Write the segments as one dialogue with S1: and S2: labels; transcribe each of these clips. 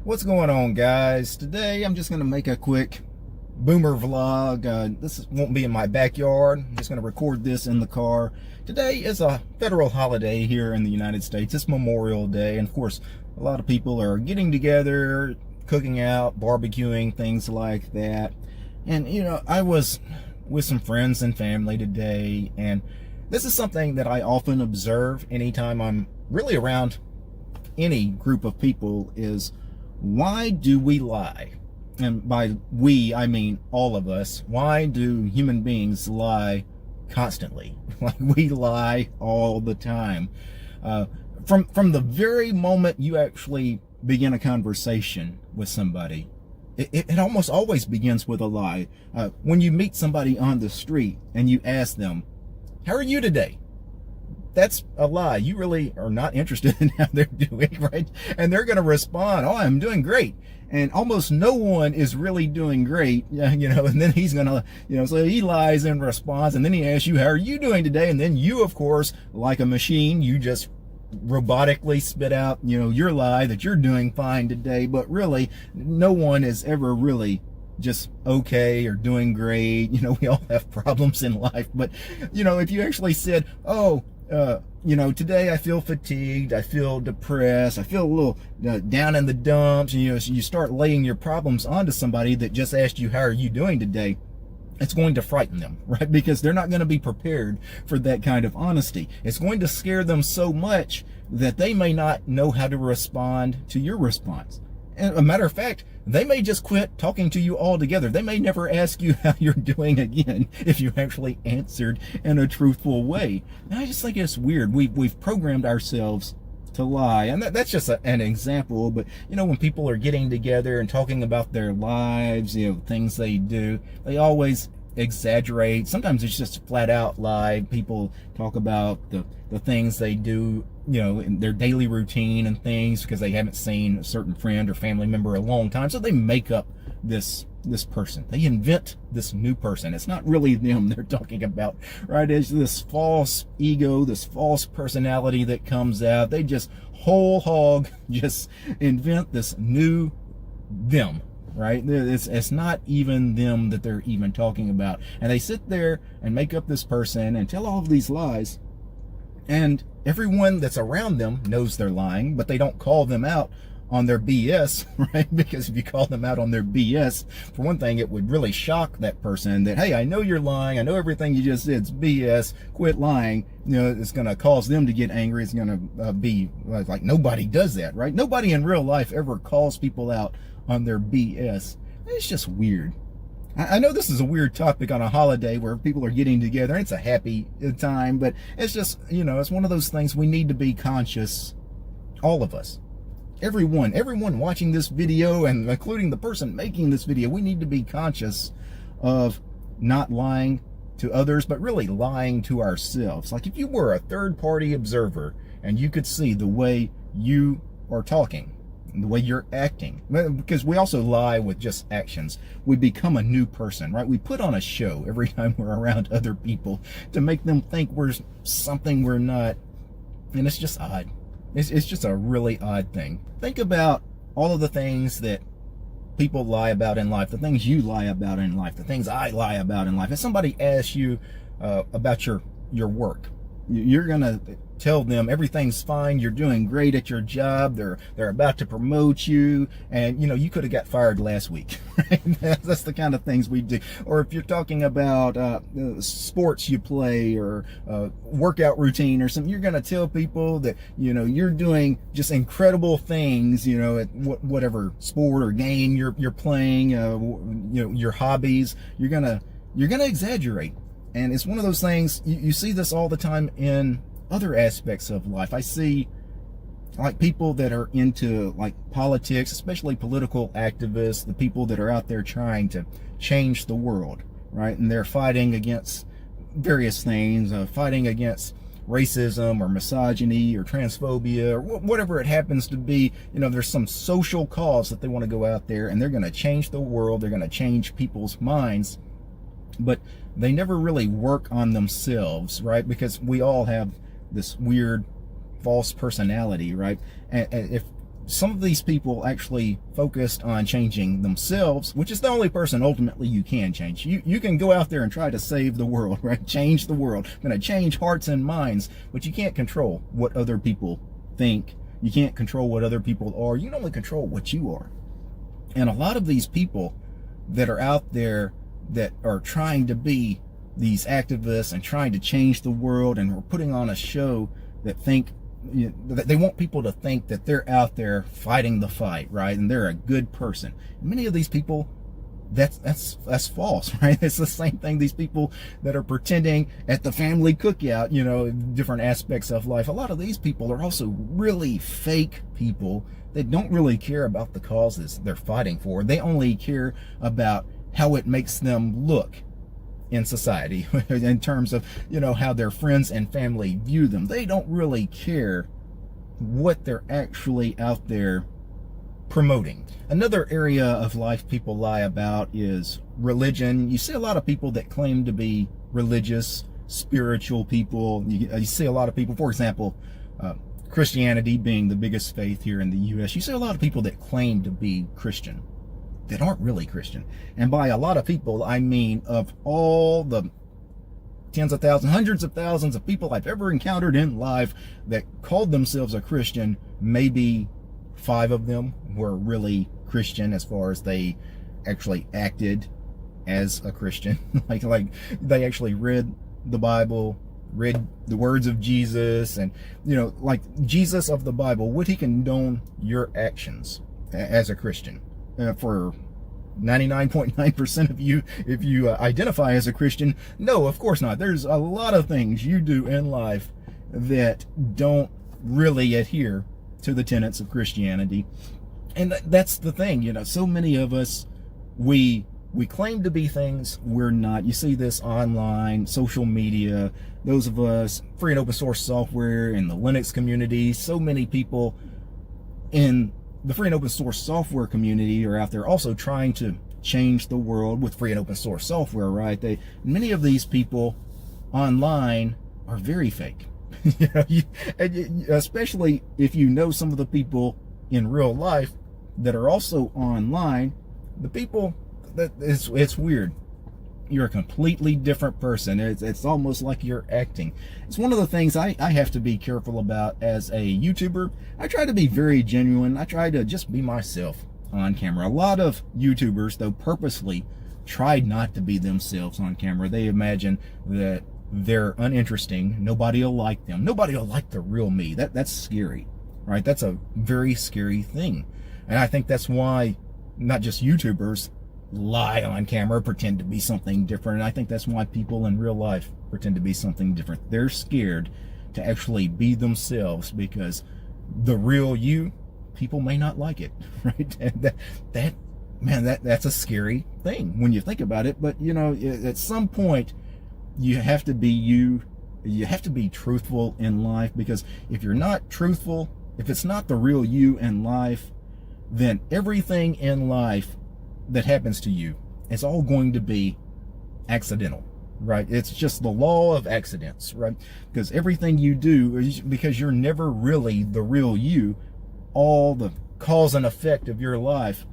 S1: What's going on, guys? Today I'm just going to make a quick boomer vlog. This won't be in my backyard. I'm just going to record this in the car. Today is a federal holiday here in the United States. It's Memorial Day, and of course a lot of people are getting together, cooking out, barbecuing, things like that. And you know, I was with some friends and family today, and this is something that I often observe anytime I'm really around any group of people is, why do we lie? And by we, I mean all of us. Why do human beings lie constantly? Like, we lie all the time. From the very moment you actually begin a conversation with somebody, it almost always begins with a lie. When you meet somebody on the street and you ask them, how are you today? That's a lie. You really are not interested in how they're doing, right? And they're going to respond, oh, I'm doing great. And almost no one is really doing great, you know, and then he's going to, you know, so he lies in response, and then he asks you, how are you doing today? And then you, of course, like a machine, you just robotically spit out, you know, your lie that you're doing fine today. But really, no one is ever really just okay or doing great. You know, we all have problems in life. But, you know, if you actually said, oh, you know, today I feel fatigued, I feel depressed, I feel a little down in the dumps, and, you know, so you start laying your problems onto somebody that just asked you, how are you doing today? It's going to frighten them, right? Because they're not going to be prepared for that kind of honesty. It's going to scare them so much that they may not know how to respond to your response. And a matter of fact, they may just quit talking to you altogether. They may never ask you how you're doing again if you actually answered in a truthful way. And I just think it's weird. We've programmed ourselves to lie. And that's just an example. But, you know, when people are getting together and talking about their lives, you know, things they do, they always exaggerate. Sometimes it's just flat out lie. People talk about the things they do, you know, in their daily routine and things, because they haven't seen a certain friend or family member a long time. So they make up this person. They invent this new person. It's not really them they're talking about, right? It's this false ego, this false personality that comes out. They just whole hog just invent this new them, right? It's not even them that they're even talking about. And they sit there and make up this person and tell all of these lies. And everyone that's around them knows they're lying, but they don't call them out on their BS, right? Because if you call them out on their BS, for one thing, it would really shock that person that, hey, I know you're lying. I know everything you just said is BS. Quit lying. You know, it's going to cause them to get angry. It's going to be like nobody does that, right? Nobody in real life ever calls people out on their BS. It's just weird. I know this is a weird topic on a holiday where people are getting together. It's a happy time, but it's just, you know, it's one of those things we need to be conscious, all of us. Everyone watching this video, and including the person making this video, we need to be conscious of not lying to others, but really lying to ourselves. Like, if you were a third-party observer and you could see the way you are talking, the way you're acting, because we also lie with just actions. We become a new person, right? We put on a show every time we're around other people to make them think we're something we're not, and it's just odd. It's just a really odd thing. Think about all of the things that people lie about in life, the things you lie about in life, the things I lie about in life. If somebody asks you about your work, you're gonna tell them everything's fine, you're doing great at your job, they're about to promote you, and you know, you could have got fired last week. Right? That's the kind of things we do. Or if you're talking about sports you play, or workout routine or something, you're going to tell people that, you know, you're doing just incredible things, you know, at whatever sport or game you're playing, you know, your hobbies. You're gonna exaggerate. And it's one of those things, you see this all the time in other aspects of life. I see, like, people that are into, like, politics, especially political activists, the people that are out there trying to change the world, right? And they're fighting against various things, fighting against racism or misogyny or transphobia or whatever it happens to be. You know, there's some social cause that they want to go out there and they're going to change the world. They're going to change people's minds. But they never really work on themselves, right? Because we all have this weird false personality, right? And if some of these people actually focused on changing themselves, which is the only person ultimately you can change. You can go out there and try to save the world, right? Change the world. I'm going to change hearts and minds, but you can't control what other people think. You can't control what other people are. You can only control what you are. And a lot of these people that are out there that are trying to be these activists and trying to change the world, and we're putting on a show that they want people to think that they're out there fighting the fight, right? And they're a good person. Many of these people, that's false, right? It's the same thing. These people that are pretending at the family cookout, different aspects of life. A lot of these people are also really fake people that don't really care about the causes they're fighting for. They only care about how it makes them look in society in terms of, how their friends and family view them. They don't really care what they're actually out there promoting. Another area of life people lie about is religion. You see a lot of people that claim to be religious, spiritual people. You see a lot of people, for example, Christianity being the biggest faith here in the U.S. You see a lot of people that claim to be Christian that aren't really Christian. And by a lot of people, I mean of all the tens of thousands, hundreds of thousands of people I've ever encountered in life that called themselves a Christian, maybe 5 of them were really Christian as far as they actually acted as a Christian. like they actually read the Bible, read the words of Jesus, and like Jesus of the Bible, would he condone your actions as a Christian? For 99.9% of you, if you identify as a Christian, no, of course not. There's a lot of things you do in life that don't really adhere to the tenets of Christianity. And that's the thing, so many of us, we claim to be things we're not. You see this online, social media, those of us, free and open source software in the Linux community. So many people in the free and open source software community are out there also trying to change the world with free and open source software, right? Many of these people online are very fake. Especially if you know some of the people in real life that are also online. The people that it's weird. You're a completely different person. It's almost like you're acting. It's one of the things I have to be careful about as a YouTuber. I try to be very genuine. I try to just be myself on camera. A lot of YouTubers, though, purposely try not to be themselves on camera. They imagine that they're uninteresting. Nobody will like them. Nobody will like the real me. That's scary, right? That's a very scary thing. And I think that's why not just YouTubers lie on camera, pretend to be something different. And I think that's why people in real life pretend to be something different. They're scared to actually be themselves, because the real you, people may not like it, right? And that's a scary thing when you think about it. But at some point you have to be you. You have to be truthful in life, because if you're not truthful, if it's not the real you in life, then everything in life that happens to you, it's all going to be accidental, right? It's just the law of accidents, right? Because everything you do, because you're never really the real you, all the cause and effect of your life,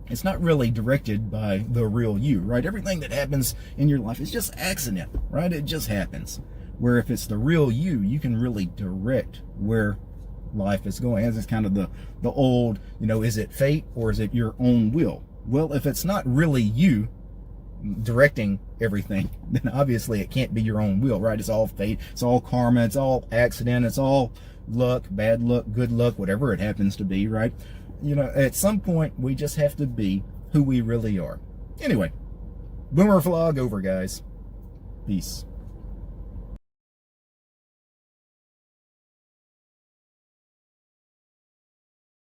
S1: it's not really directed by the real you, right? Everything that happens in your life is just accident, right? It just happens. Where if it's the real you, you can really direct where life is going. As it's kind of the old, is it fate or is it your own will? Well, if it's not really you directing everything, then obviously it can't be your own will, right? It's all fate, it's all karma, it's all accident, it's all luck, bad luck, good luck, whatever it happens to be, right? At some point, we just have to be who we really are. Anyway, Boomer Vlog over, guys. Peace.